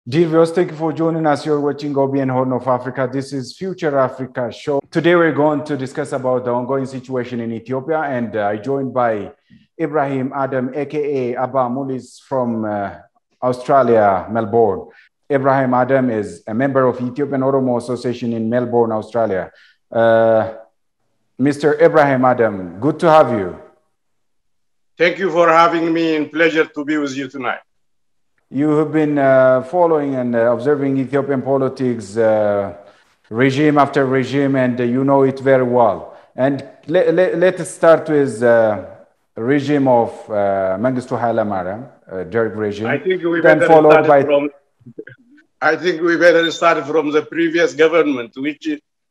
Dear viewers, thank you for joining us. You're watching OBN Horn of Africa. This is Future Africa Show. Today we're going to discuss about the ongoing situation in Ethiopia, and I'm joined by Ibrahim Adem, aka Abba Mulis from Australia, Melbourne. Ibrahim Adem is a member of Ethiopian Oromo Association in Melbourne, Australia. Mr. Ibrahim Adem, good to have you. Thank you for having me, and pleasure to be with you tonight. You have been following and observing Ethiopian politics, regime after regime, and you know it very well. And let us start with regime of Mengistu Haile Mariam, Derg regime. I think we better start from the previous government, which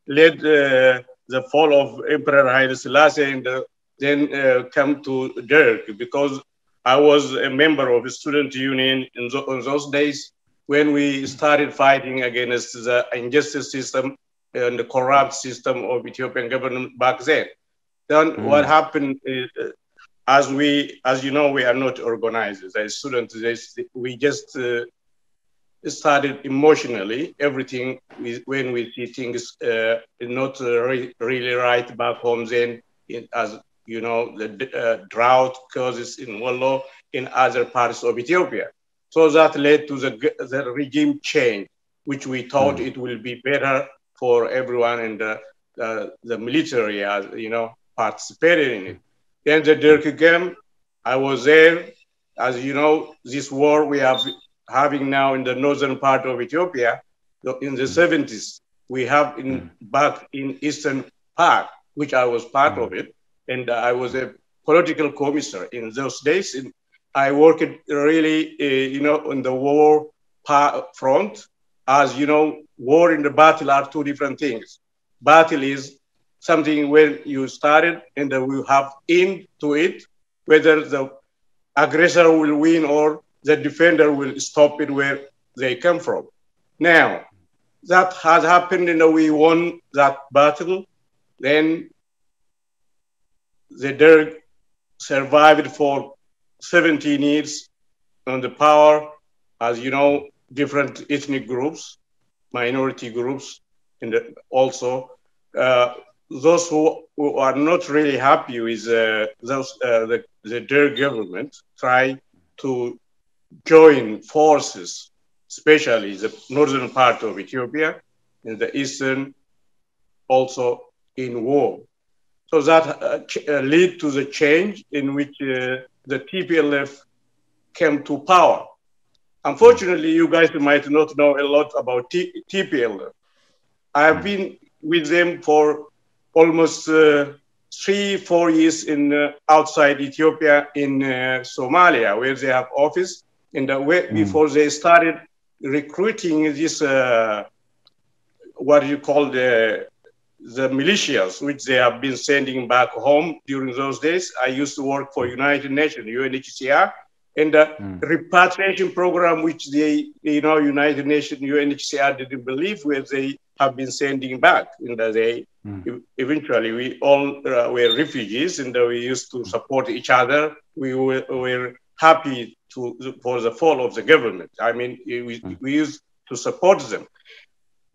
led the fall of Emperor Haile Selassie, and then come to Derg, because I was a member of a student union in those days when we started fighting against the injustice system and the corrupt system of Ethiopian government back then. Then what happened is, as you know, we are not organized as students. We just started emotionally. Everything when we see things not really right back home, then as you know, the drought causes in Wollo, in other parts of Ethiopia. So that led to the regime change, which we thought it will be better for everyone, and the military, you know, participated in it. Then the Derg came. I was there. As you know, this war we are having now in the northern part of Ethiopia, in the 70s, we have back in eastern part, which I was part of it. And I was a political commissar in those days. And I worked really, you know, on the war front. As you know, war and the battle are two different things. Battle is something where you started and we have into it, whether the aggressor will win or the defender will stop it where they come from. Now, that has happened and we won that battle. Then the Derg survived for 17 years on the power, as you know, different ethnic groups, minority groups, and also those who are not really happy with the Derg government try to join forces, especially the northern part of Ethiopia and the eastern, also in war. So that led to the change in which the TPLF came to power. Unfortunately, you guys might not know a lot about TPLF. I've been with them for almost 3-4 years in outside Ethiopia in Somalia, where they have office. And before they started recruiting this, what you call the militias, which they have been sending back home during those days. I used to work for United Nations, UNHCR, and the repatriation program, which they, you know, United Nations, UNHCR didn't believe, where they have been sending back. And they eventually, we all were refugees, and we used to support each other. We were happy for the fall of the government. I mean, we used to support them.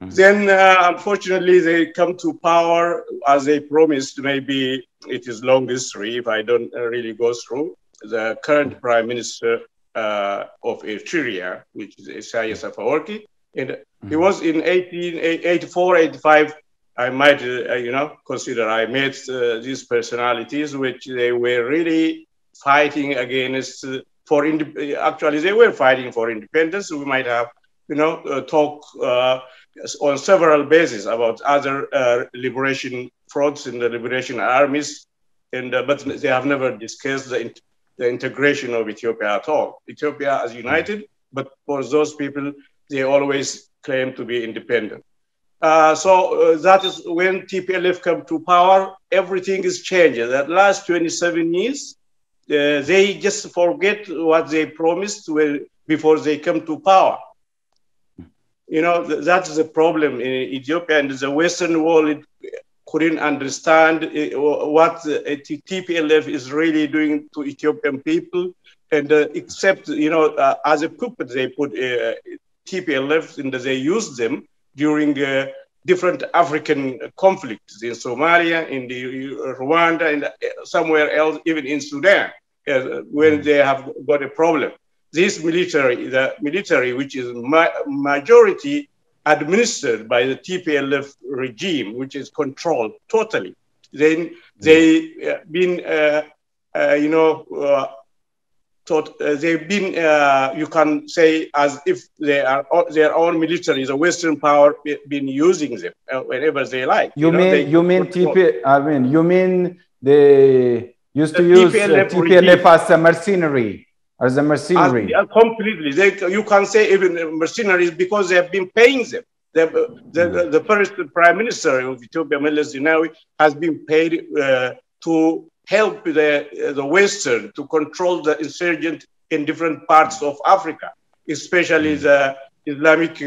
Then, unfortunately, they come to power as they promised. Maybe it is long history if I don't really go through. The current prime minister of Eritrea, which is Isaias Afwerki, and he was in 1884, 85. I might, you know, consider I met these personalities, which they were really fighting against actually, they were fighting for independence. We might have, you know, talk on several bases about other liberation fronts and the liberation armies, and but they have never discussed the integration of Ethiopia at all. Ethiopia as united, but for those people, they always claim to be independent. So that is when TPLF come to power, everything is changing. That last 27 years, they just forget what they promised before they come to power. You know, that's the problem in Ethiopia, and the Western world couldn't understand what TPLF is really doing to Ethiopian people, and except, you know, as a puppet, they put TPLF, and they used them during different African conflicts in Somalia, in Rwanda, and somewhere else, even in Sudan, when they have got a problem. This military, the military, which is majority administered by the TPLF regime, which is controlled totally, then they been, they've been, you can say, as if they are their own military, the Western power, been using them whenever they like. You mean they used to use TPLF as a mercenary, completely. You can say even mercenaries, because they have been paying them. The first Prime Minister of Ethiopia, Meles Zenawi, has been paid to help the Western to control the insurgent in different parts of Africa, especially the Islamic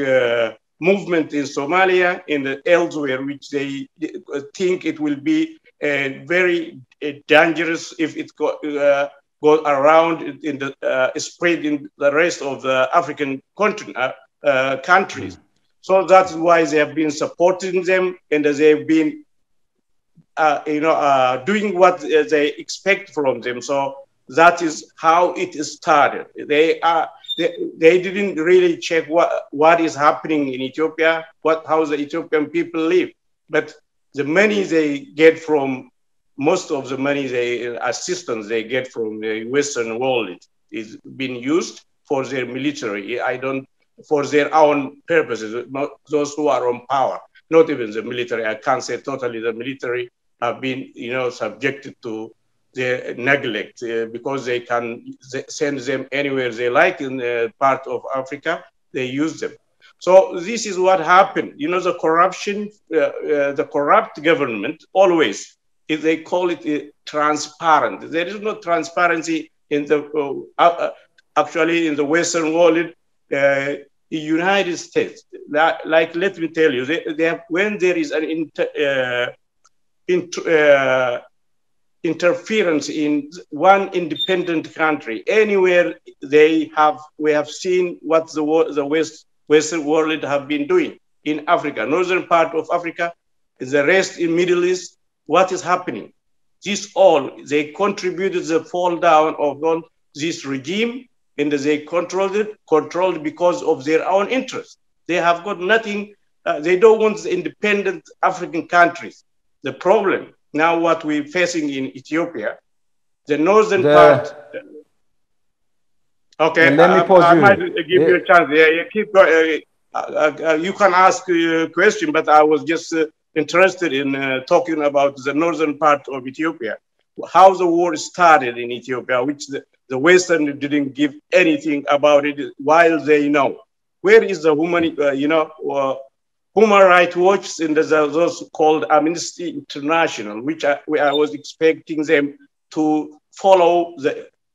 movement in Somalia and elsewhere, which they think it will be very dangerous if it go around in the spread in the rest of the African continent, countries. So that's why they have been supporting them, and they've been doing what they expect from them. So that is how it started. They didn't really check what is happening in Ethiopia, how the Ethiopian people live. But the money they get from, most of the money assistance they get from the Western world is being used for their military. For their own purposes, those who are on power, not even the military. I can't say totally the military have been, subjected to their neglect because they can send them anywhere they like in part of Africa. They use them. So this is what happened. The corruption, the corrupt government always, they call it transparent. There is no transparency in the actually in the Western world. The United States, like let me tell you, they have, when there is an interference in one independent country, anywhere we have seen what the Western world have been doing in Africa, northern part of Africa, the rest in Middle East. What is happening? They contributed the fall down of this regime. And they controlled because of their own interests. They have got nothing. They don't want the independent African countries. The problem now, what we're facing in Ethiopia, the northern part. Okay, let me pause I might give you a chance. Yeah, keep going. You can ask a question, but I was just interested in talking about the northern part of Ethiopia, how the war started in Ethiopia, which the Western didn't give anything about it, while they know. Where is the Human Rights Watch and those called Amnesty International, which I was expecting them to follow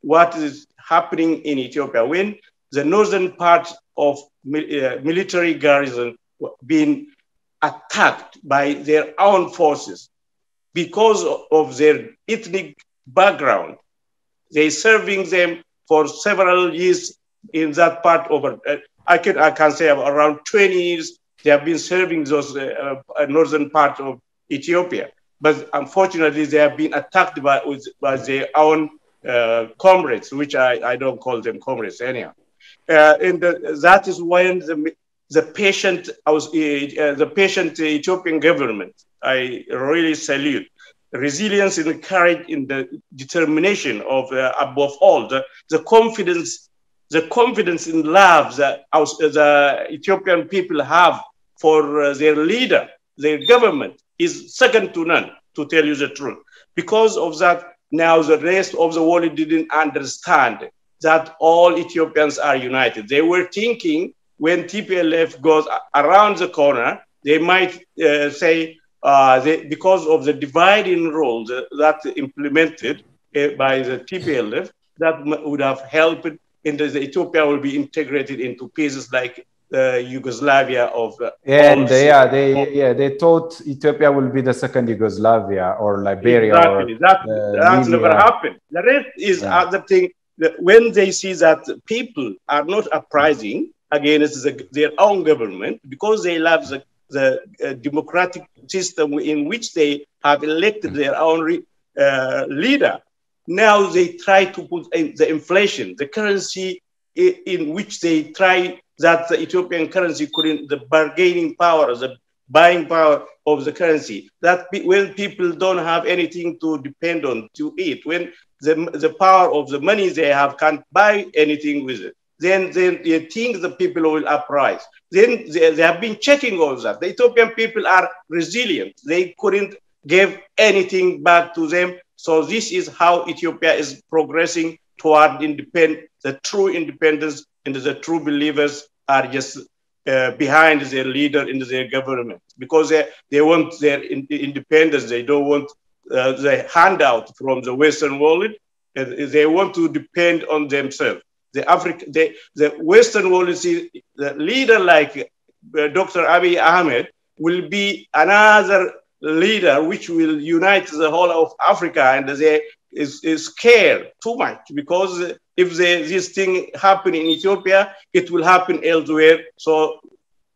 what is happening in Ethiopia when the northern part of military garrison being attacked by their own forces because of their ethnic background. They serving them for several years in that part of I can say around 20 years. They have been serving those northern part of Ethiopia, but unfortunately they have been attacked by their own comrades, which I don't call them comrades anyhow. And that is when the patient Ethiopian government, I really salute. Resilience and the courage in the determination of above all the confidence in love that the Ethiopian people have for their leader, their government is second to none, to tell you the truth. Because of that, now the rest of the world didn't understand that all Ethiopians are united. They were thinking when TPLF goes around the corner, they might say, because of the dividing role that implemented by the TPLF, that would have helped in the Ethiopia will be integrated into pieces like Yugoslavia of they thought Ethiopia will be the second Yugoslavia or Liberia. Exactly. That never happened. The rest is other thing. That when they see that people are not uprising, against their own government because they love the democratic system in which they have elected their own leader. Now they try to put the inflation, the currency in which they try that the Ethiopian currency couldn't, the bargaining power, the buying power of the currency, that when people don't have anything to depend on to eat, when the power of the money they have can't buy anything with it, then they think the people will uprise. Then they have been checking all that. The Ethiopian people are resilient. They couldn't give anything back to them. So this is how Ethiopia is progressing toward independence, the true independence, and the true believers are just behind their leader in their government because they want their independence. They don't want the handout from the Western world. They want to depend on themselves. The Western world, the leader like Dr. Abiy Ahmed will be another leader which will unite the whole of Africa, and they is scared too much because if this thing happen in Ethiopia, it will happen elsewhere. So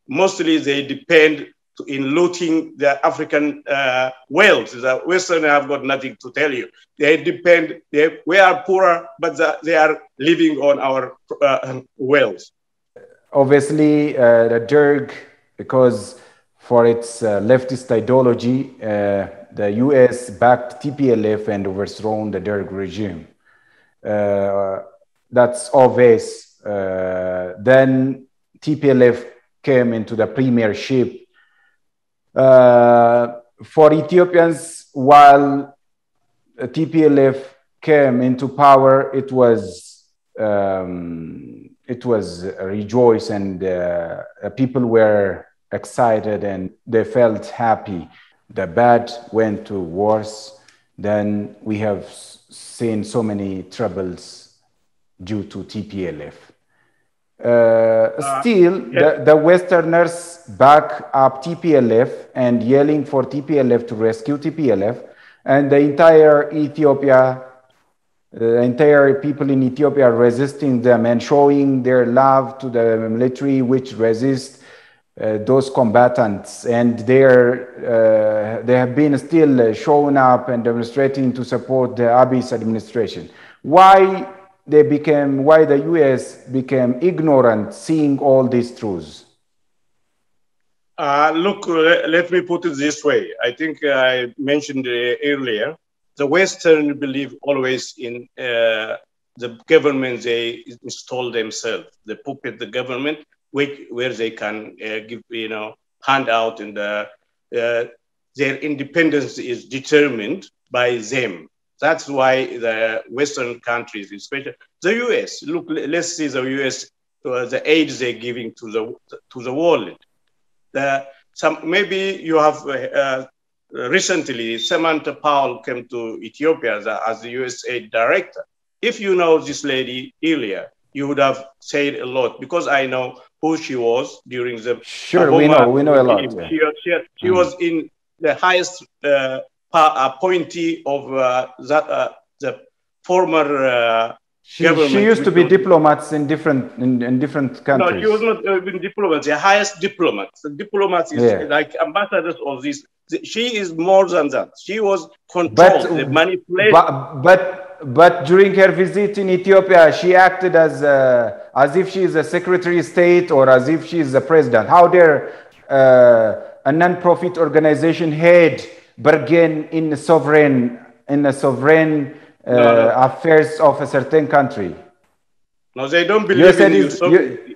mostly they depend in looting the African wealth. The Western have got nothing to tell you. They depend, we are poorer, but they are living on our wealth. Obviously, the Derg, because for its leftist ideology, the US backed TPLF and overthrown the Derg regime. That's obvious. Then TPLF came into the premiership. For Ethiopians, while TPLF came into power, it was rejoice, and people were excited and they felt happy. The bad went to worse. Then we have seen so many troubles due to TPLF. Still, the Westerners back up TPLF and yelling for TPLF to rescue TPLF, and the entire Ethiopia, the entire people in Ethiopia are resisting them and showing their love to the military which resist those combatants, and they have been still showing up and demonstrating to support the Abiy's administration. Why the US became ignorant seeing all these truths? Look, let me put it this way. I think I mentioned earlier, the Western believe always in the government they install themselves. They puppet the government where they can give, handout, and their independence is determined by them. That's why the Western countries, especially the US, look, let's see the US, the aid they're giving to the world. Maybe you have recently, Samantha Powell came to Ethiopia as the US aid director. If you know this lady earlier, you would have said a lot because I know who she was during the Sure, we know a lot. Yeah. She was in the highest appointee of the former government. She used to be diplomats in different countries. No, she was not even diplomats. The highest diplomats. The diplomats is like ambassadors of this. She is more than that. She was controlled, the manipulation. But during her visit in Ethiopia, she acted as if she is a secretary of state or as if she is the president. How dare a non-profit organization head bargain in the sovereign affairs of a certain country? No, they don't believe in sovereignty.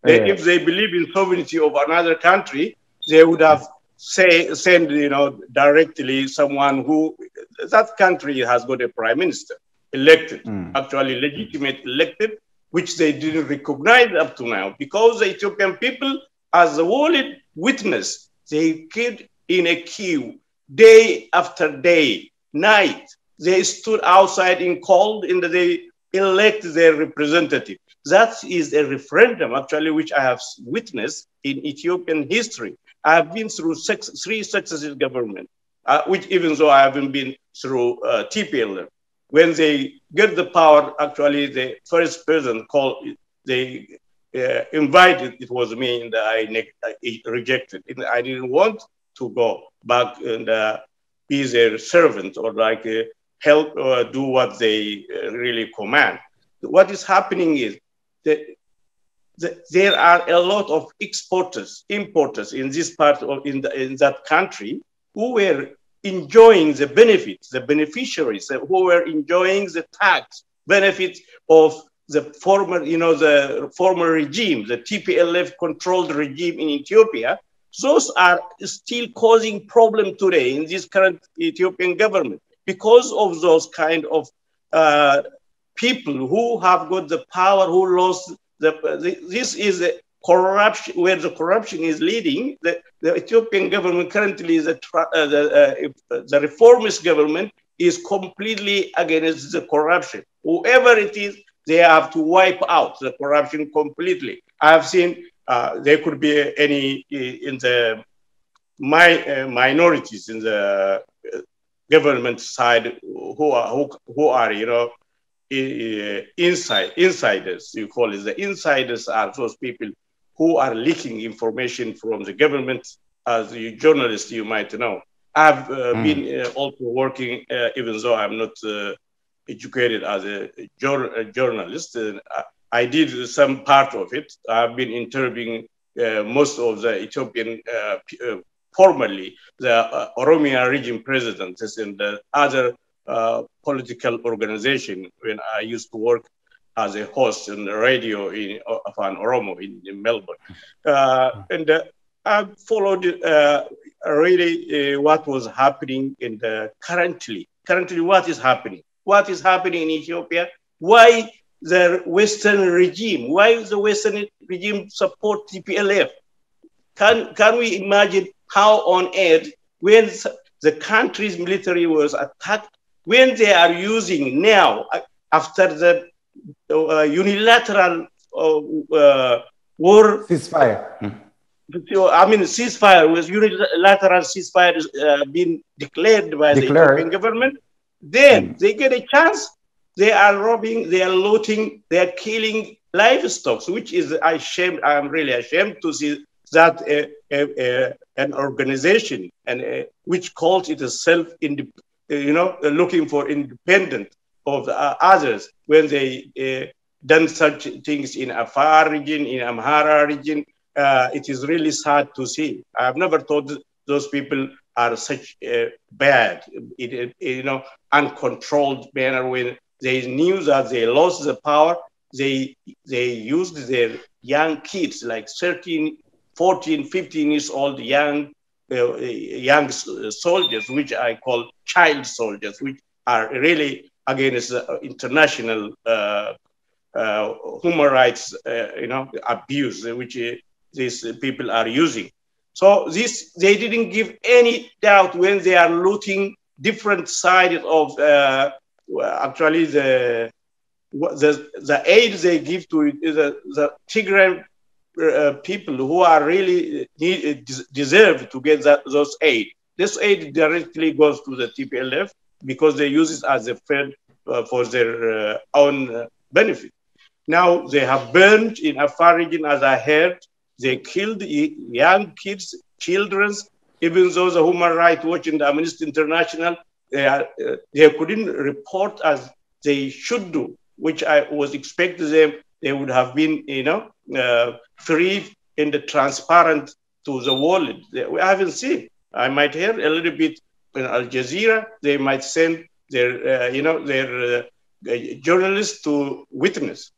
If they believe in sovereignty of another country, they would have send directly someone who that country has got a prime minister elected, actually legitimate elected, which they didn't recognize up to now because the Ethiopian people, as the world witness, they kept in a queue day after day, night. They stood outside in cold and they elect their representative. That is a referendum, actually, which I have witnessed in Ethiopian history. I have been through three successive governments, which even though I haven't been through TPLF. When they get the power, actually, the first person they invited, it was me, and I rejected. I didn't want to go back and be their servant or like help do what they really command. What is happening is that there are a lot of exporters, importers in this part of in that country who were enjoying the benefits, the beneficiaries who were enjoying the tax benefits of the former, the former regime, the TPLF controlled regime in Ethiopia. Those are still causing problem today in this current Ethiopian government because of those kind of people who have got the power, who lost this is a corruption, where the corruption is leading. The Ethiopian government currently is the reformist government is completely against the corruption. Whoever it is, they have to wipe out the corruption completely. I have seen there could be any in the minorities in the government side who are insiders. You call it the insiders are those people who are leaking information from the government. As a journalist, you might know. I've been also working, even though I'm not educated as a journalist. I did some part of it. I've been interviewing most of the Ethiopian, formerly the Oromo region presidents and the other political organization when I used to work as a host on the radio of an Oromo in Melbourne. And I followed really what was happening in the currently what is happening. What is happening in Ethiopia? Why the Western regime? Why the Western regime support TPLF? Can we imagine how on earth, when the country's military was attacked, when they are using now, after the unilateral war ceasefire. I mean, ceasefire was unilateral ceasefire being declared by the Ethiopian government. Then they get a chance. They are robbing, they are looting, they are killing livestock, which is I'm really ashamed to see that an organization and which calls it a looking for independent of others, when they done such things in Afar region, in Amhara region. It is really sad to see. I've never thought those people are such bad, uncontrolled manner. When they knew that they lost the power, they used their young kids, like 13, 14, 15 years old young soldiers, which I call child soldiers, which are really against international human rights, abuse, which these people are using. So they didn't give any doubt when they are looting different sides of actually the aid they give to the Tigray people who are really deserve to get those aid. This aid directly goes to the TPLF because they use it as a fund for their own benefit. Now they have burned in Afar region, as I heard. They killed young kids, children, even though the Human Rights Watch and the Amnesty International, they couldn't report as they should do, which I was expecting them. They would have been, free and transparent to the world. We haven't seen. I might hear a little bit in Al Jazeera. They might send their, their journalists to witness,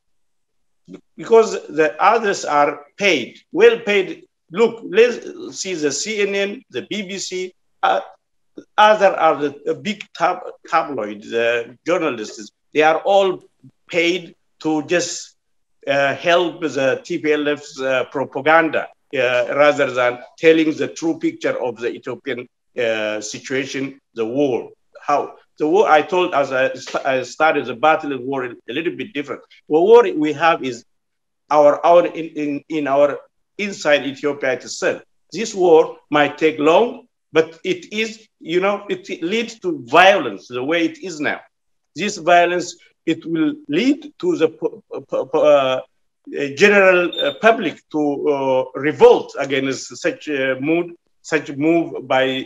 because the others are paid, well paid. Look, let's see the CNN, the BBC, other are the big tabloid journalists. They are all paid to just help the TPLF's propaganda rather than telling the true picture of the Ethiopian situation, the war. How the war, I told as I started the battle of war a little bit different. The war we have is our own in our inside Ethiopia itself. This war might take long, but it is, it leads to violence the way it is now. This violence, it will lead to the general public to revolt against such a move by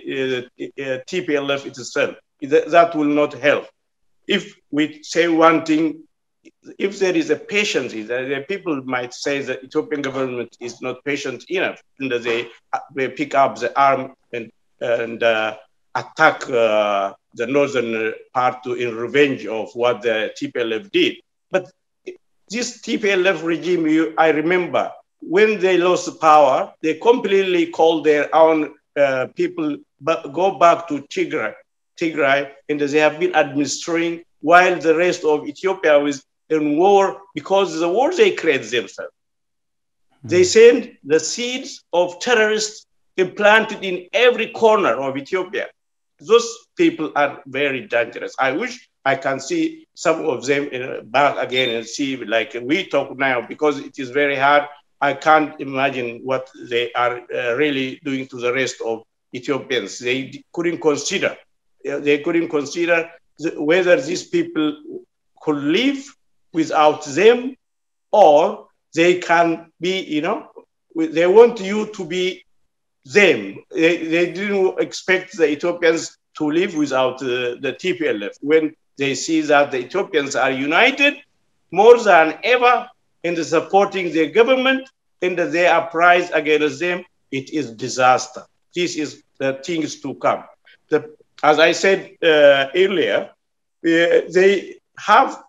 TPLF itself. That will not help. If we say one thing, if there is a patience, the people might say the Ethiopian government is not patient enough, and they pick up the arm and attack the northern part in revenge of what the TPLF did. But this TPLF regime, I remember, when they lost power, they completely called their own people go back to Tigray, and they have been administering while the rest of Ethiopia was in war because the war they create themselves. They send the seeds of terrorists implanted in every corner of Ethiopia. Those people are very dangerous. I wish I can see some of them back again and see, like we talk now, because it is very hard. I can't imagine what they are really doing to the rest of Ethiopians. They couldn't consider. They couldn't consider whether these people could live without them, or they can be, they want you to be them. They didn't expect the Ethiopians to live without the TPLF. When they see that the Ethiopians are united more than ever in supporting their government and they are prized against them, it is disaster. This is the things to come. As I said earlier, they have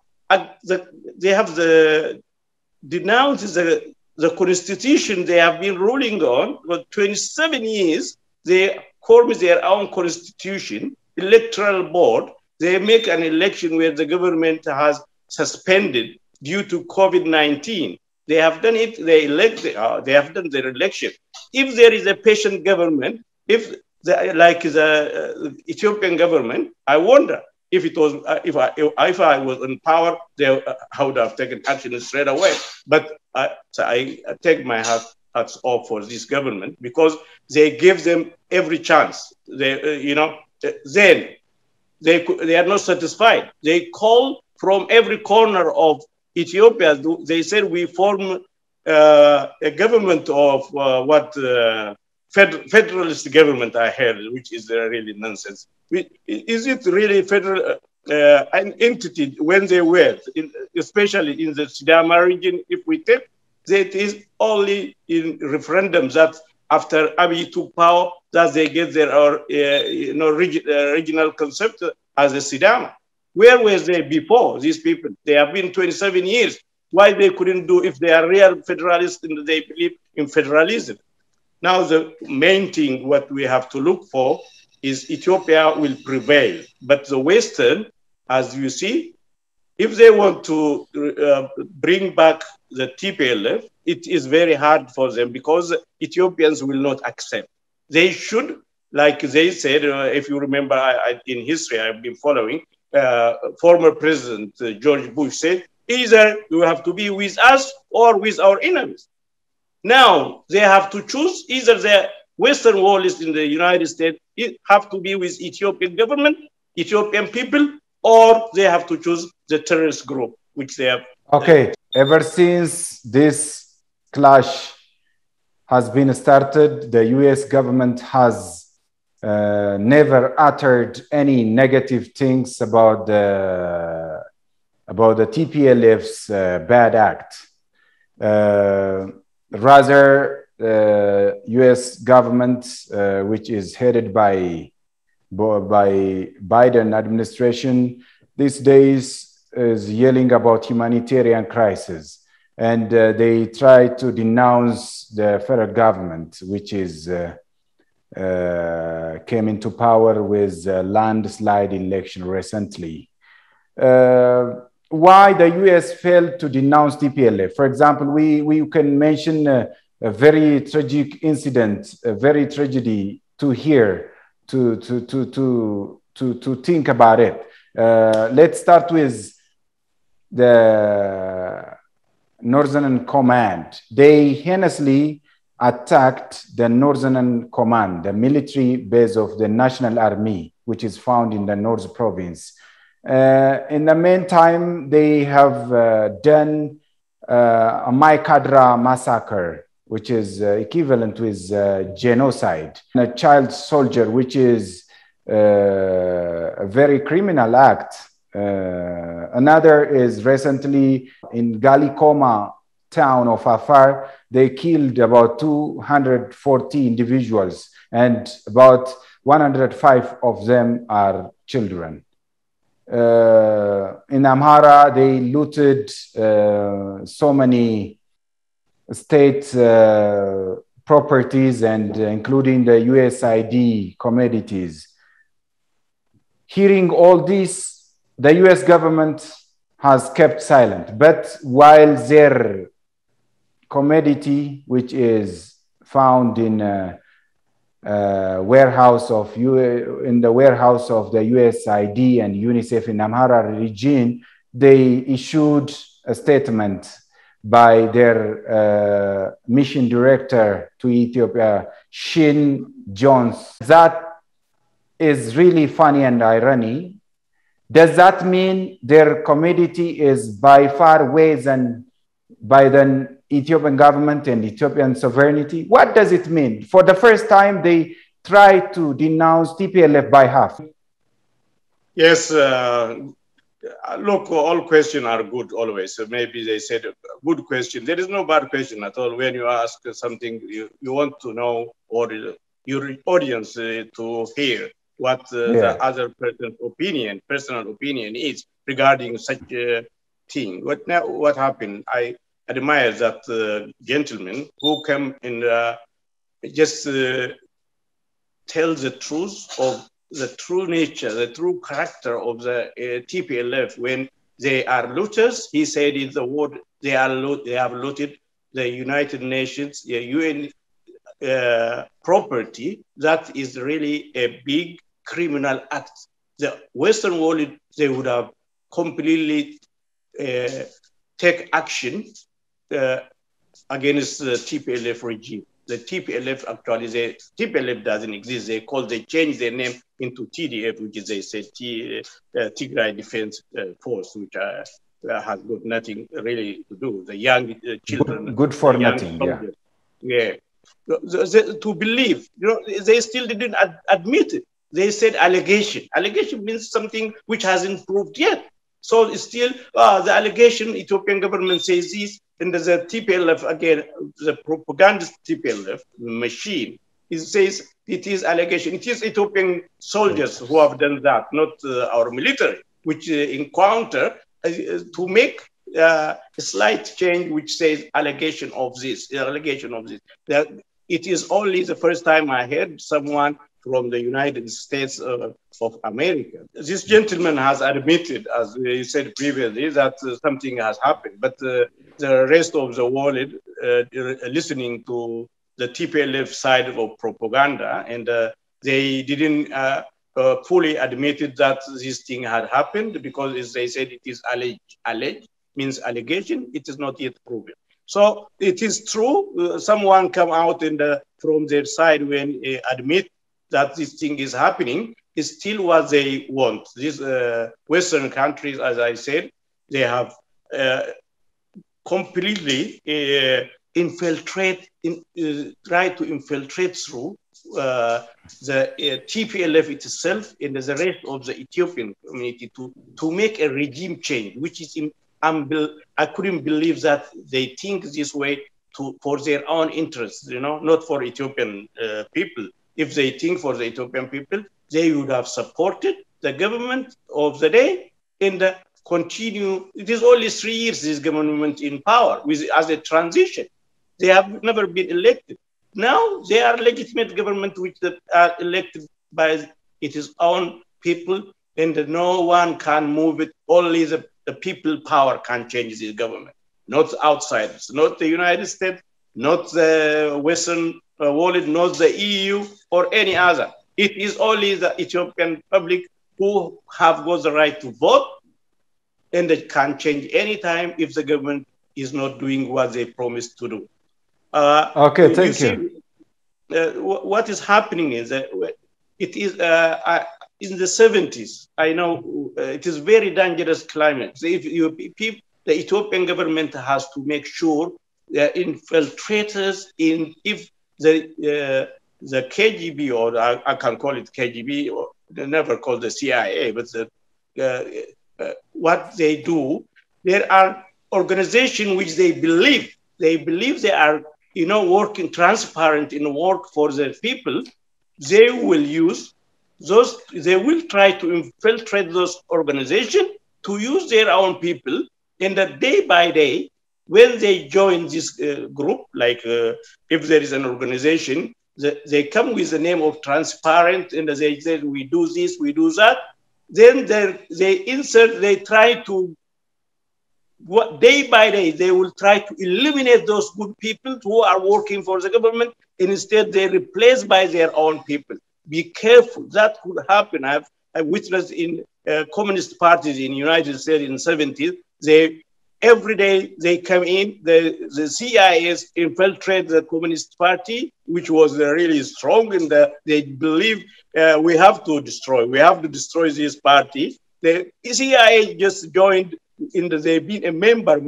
denounced the constitution they have been ruling on for 27 years. They form their own constitution, electoral board. They make an election where the government has suspended due to COVID-19. They have done it. They have done their election. If there is a patient government, like the Ethiopian government, I wonder if it was if I was in power, I would have taken action straight away. But I take my hats off for this government because they give them every chance. Then they are not satisfied. They call from every corner of Ethiopia. They said we form a government of federalist government, I heard, which is really nonsense. Is it really federal an entity when they were, especially in the Sidama region, if we take, that is only in referendums that after Abiy took power, that they get their regional concept as a Sidama. Where were they before, these people? They have been 27 years. Why they couldn't do, if they are real federalists and they believe in federalism? Now, the main thing what we have to look for is Ethiopia will prevail. But the Western, as you see, if they want to bring back the TPLF, it is very hard for them because Ethiopians will not accept. They should, like they said, if you remember in history, I've been following, former President George Bush said, either you have to be with us or with our enemies. Now they have to choose either the Western world is in the United States, it have to be with Ethiopian government, Ethiopian people, or they have to choose the terrorist group, which they have. Okay, ever since this clash has been started, the US government has never uttered any negative things about the TPLF's bad act. Rather, US government, which is headed by Biden administration these days, is yelling about humanitarian crisis, and they try to denounce the federal government, which is came into power with a landslide election recently. Why the US failed to denounce TPLF? For example, we can mention a very tragic incident, a very tragedy to hear, to think about it. Let's start with the Northern Command. They heinously attacked the Northern Command, the military base of the National Army, which is found in the North Province. In the meantime, they have done a Maikadra massacre, which is equivalent with genocide, and a child soldier, which is a very criminal act. Another is recently in Galikoma town of Afar, they killed about 240 individuals, and about 105 of them are children. In Amhara, they looted so many state properties, and including the USID commodities. Hearing all this, the US government has kept silent. But while their commodity, which is found in warehouse of in the warehouse of the USID and UNICEF in Amhara region, they issued a statement by their mission director to Ethiopia, Shin Jones. That is really funny and irony. Does that mean their commodity is by far ways and by the Ethiopian government and Ethiopian sovereignty? What does it mean? For the first time, they try to denounce TPLF by half. Yes, look, all questions are good always. So maybe they said a good question. There is no bad question at all. When you ask something you want to know, or your audience to hear what the other person's personal opinion is regarding such a thing. What happened? I admire that gentleman who came and just tell the truth of the true nature, the true character of the TPLF. When they are looters, he said in the word, they have looted the United Nations, the UN property. That is really a big criminal act. The Western world, they would have completely take action against the TPLF regime. The TPLF actually, the TPLF doesn't exist. They changed their name into TDF, which is, they say, Tigray Defense Force, which has got nothing really to do. The young children. Good for nothing, soldiers. Yeah. To believe, they still didn't admit it. They said allegation. Allegation means something which hasn't proved yet. So it's still the allegation, Ethiopian government says this, and there's a TPLF, again, the propaganda TPLF machine. It says it is allegation. It is Ethiopian soldiers who have done that, not our military, which encounter to make a slight change, which says allegation of this, allegation of this. That it is only the first time I heard someone from the United States of America. This gentleman has admitted, as you said previously, that something has happened, but the rest of the world listening to the TPLF side of propaganda, and they didn't fully admit that this thing had happened, because as they said, it is alleged. Alleged means allegation. It is not yet proven. So it is true. Someone come out from their side when admit that this thing is happening, is still what they want. These Western countries, as I said, they have completely try to infiltrate through the TPLF itself and the rest of the Ethiopian community to make a regime change, which is I couldn't believe that they think this way for their own interests, not for Ethiopian people. If they think for the Ethiopian people, they would have supported the government of the day and continue. It is only 3 years this government in power as a transition. They have never been elected. Now they are legitimate government which are elected by its own people, and no one can move it. Only the people power can change this government, not outsiders, not the United States, not the Western world, not the EU or any other. It is only the Ethiopian public who have got the right to vote, and they can change anytime if the government is not doing what they promised to do. Okay, thank you. What is happening is that it is in the 70s. I know it is very dangerous climate. So if the Ethiopian government has to make sure the infiltrators if the KGB, or I can call it KGB, or they never call the CIA, but what they do, there are organizations which they believe they are, working transparent in work for the people. They will use those, they will try to infiltrate those organizations to use their own people. And that day by day, when they join this group, like if there is an organization, they come with the name of transparent, and they say, we do this, we do that. Then they try to, day by day, they will try to eliminate those good people who are working for the government, and instead they replaced by their own people. Be careful, that could happen. I've witnessed in communist parties in the United States in the 70s, every day they come in, the CIA infiltrate the Communist Party, which was really strong, and they believe we have to destroy this party. The CIA just joined, they've been a member,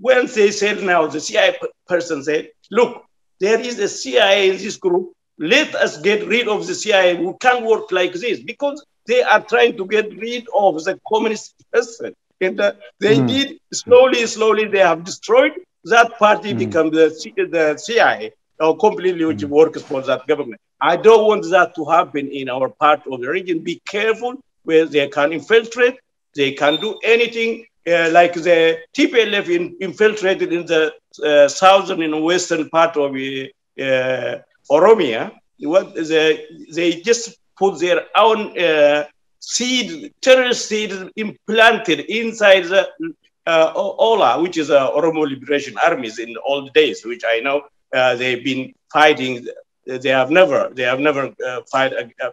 when they said now, the CIA person said, look, there is a CIA in this group, let us get rid of the CIA, we can't work like this, because they are trying to get rid of the communist person. And they did, slowly, they have destroyed that party, become the CIA, or completely, which works for that government. I don't want that to happen in our part of the region. Be careful where they can infiltrate. They can do anything, like the TPLF infiltrated in the southern and western part of Oromia. They just put their own terrorist seed implanted inside the OLA, which is Oromo Liberation Armies in old days, which I know they've been fighting. They have never fight,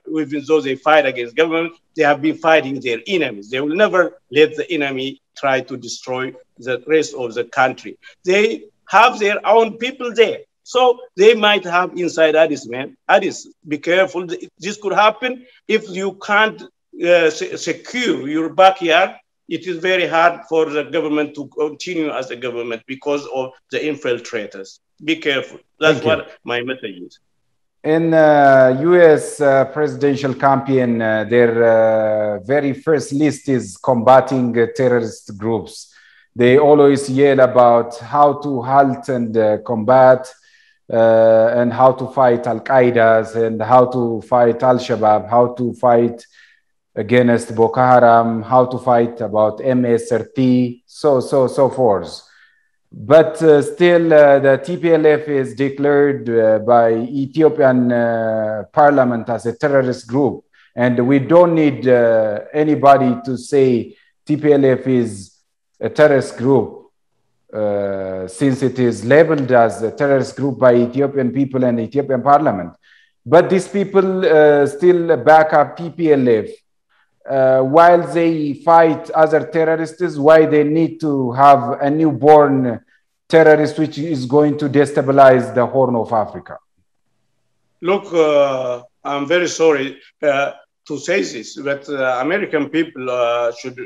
even though they fight against government, they have been fighting their enemies. They will never let the enemy try to destroy the rest of the country. They have their own people there. So they might have inside Addis, man. Addis, be careful. This could happen if you can't secure your backyard. It is very hard for the government to continue as a government because of the infiltrators. Be careful. That's what my message is. In U.S. Presidential campaign, their very first list is combating terrorist groups. They always yell about how to halt and combat and how to fight Al-Qaeda and how to fight Al-Shabaab, how to fight against Boko Haram, how to fight about MSRT, so forth. But still, the TPLF is declared by Ethiopian parliament as a terrorist group. And we don't need anybody to say TPLF is a terrorist group, since it is labeled as a terrorist group by Ethiopian people and Ethiopian parliament. But these people still back up TPLF. While they fight other terrorists, why they need to have a newborn terrorist which is going to destabilize the Horn of Africa? Look, I'm very sorry to say this, but American people should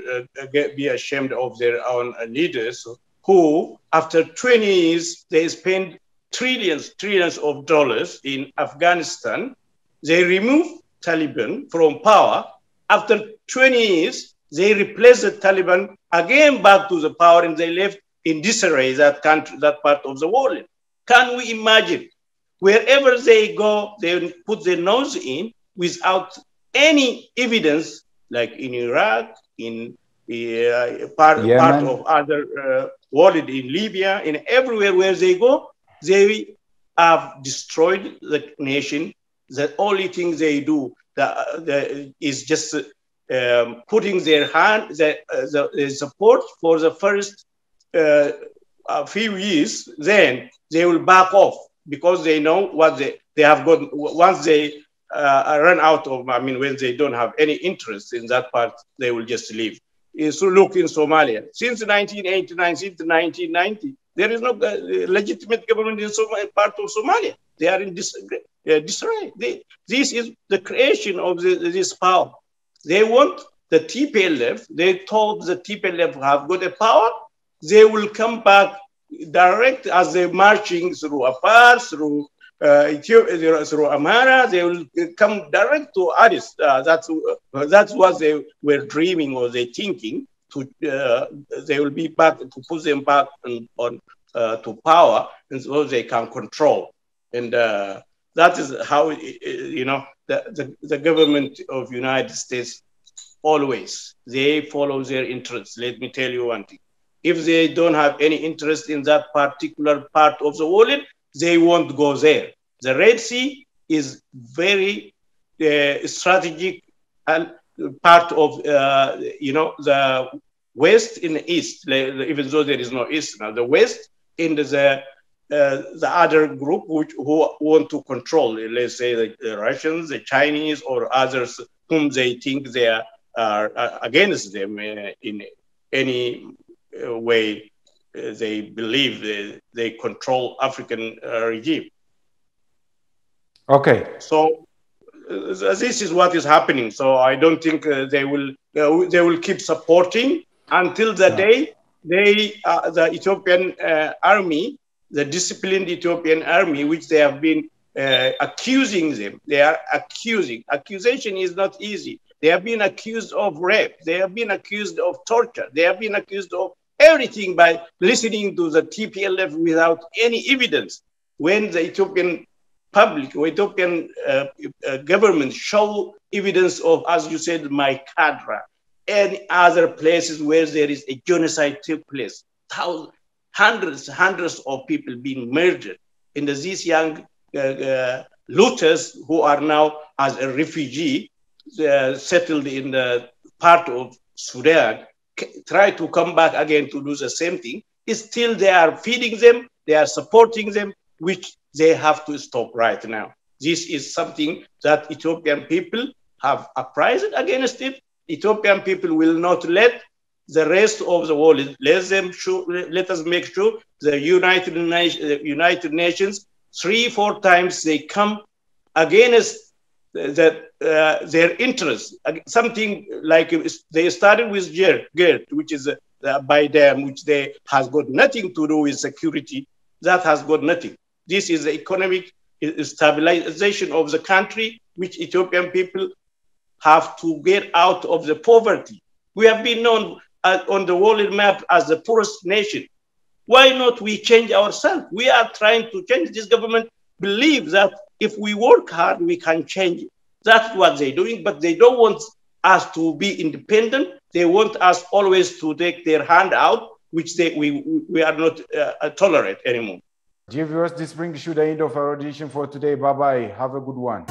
be ashamed of their own leaders who, after 20 years, they spend trillions of dollars in Afghanistan. They remove Taliban from power. After 20 years, they replaced the Taliban again back to the power, and they left in disarray that country, that part of the world. Can we imagine? Wherever they go, they put their nose in without any evidence, like in Iraq, in part of other world, in Libya, in everywhere where they go, they have destroyed the nation. The only thing they do is just putting their hand, the support for the first few years, then they will back off because they know what they have got. Once they run out of, when they don't have any interest in that part, they will just leave. So look in Somalia. Since 1989, since 1990, there is no legitimate government in part of Somalia. They are in disarray. This is the creation of this power. They want the TPLF, they thought the TPLF have got a power, they will come back direct as they're marching through Afar, through Ethiopia, through Amara, they will come direct to Addis. That's what they were dreaming or they thinking. They will be back to put them back on to power, and so they can control. And that is how the government of United States always they follow their interests. Let me tell you one thing: if they don't have any interest in that particular part of the world, they won't go there. The Red Sea is very strategic and part of the West in the East, even though there is no East now. The West in the other group who want to control, let's say the Russians, the Chinese, or others whom they think they are against them in any way they believe they control African regime. Okay. So this is what is happening. So I don't think they will keep supporting until the day the Ethiopian army, the disciplined Ethiopian army, which they have been accusing them. They are accusing. Accusation is not easy. They have been accused of rape. They have been accused of torture. They have been accused of everything by listening to the TPLF without any evidence. When the Ethiopian public or Ethiopian government show evidence of, as you said, my Kadra and other places where there is a genocide took place, hundreds of people being murdered, and these young looters who are now as a refugee settled in the part of Sudan, try to come back again to do the same thing. Still, they are feeding them, they are supporting them, which they have to stop right now. This is something that Ethiopian people have uprising against it. Ethiopian people will not let the rest of the world, let us make sure the United Nations 3-4 times they come against their interests. Something like they started with GERD, which is by them, which they has got nothing to do with security. That has got nothing. This is the economic stabilization of the country, which Ethiopian people have to get out of the poverty. We have been known on the world map as the poorest nation. Why not we change ourselves? We are trying to change. This government believes that if we work hard, we can change it. That's what they're doing, but they don't want us to be independent. They want us always to take their hand out, which we are not tolerate anymore. Dear viewers, this brings you the end of our audition for today. Bye-bye. Have a good one.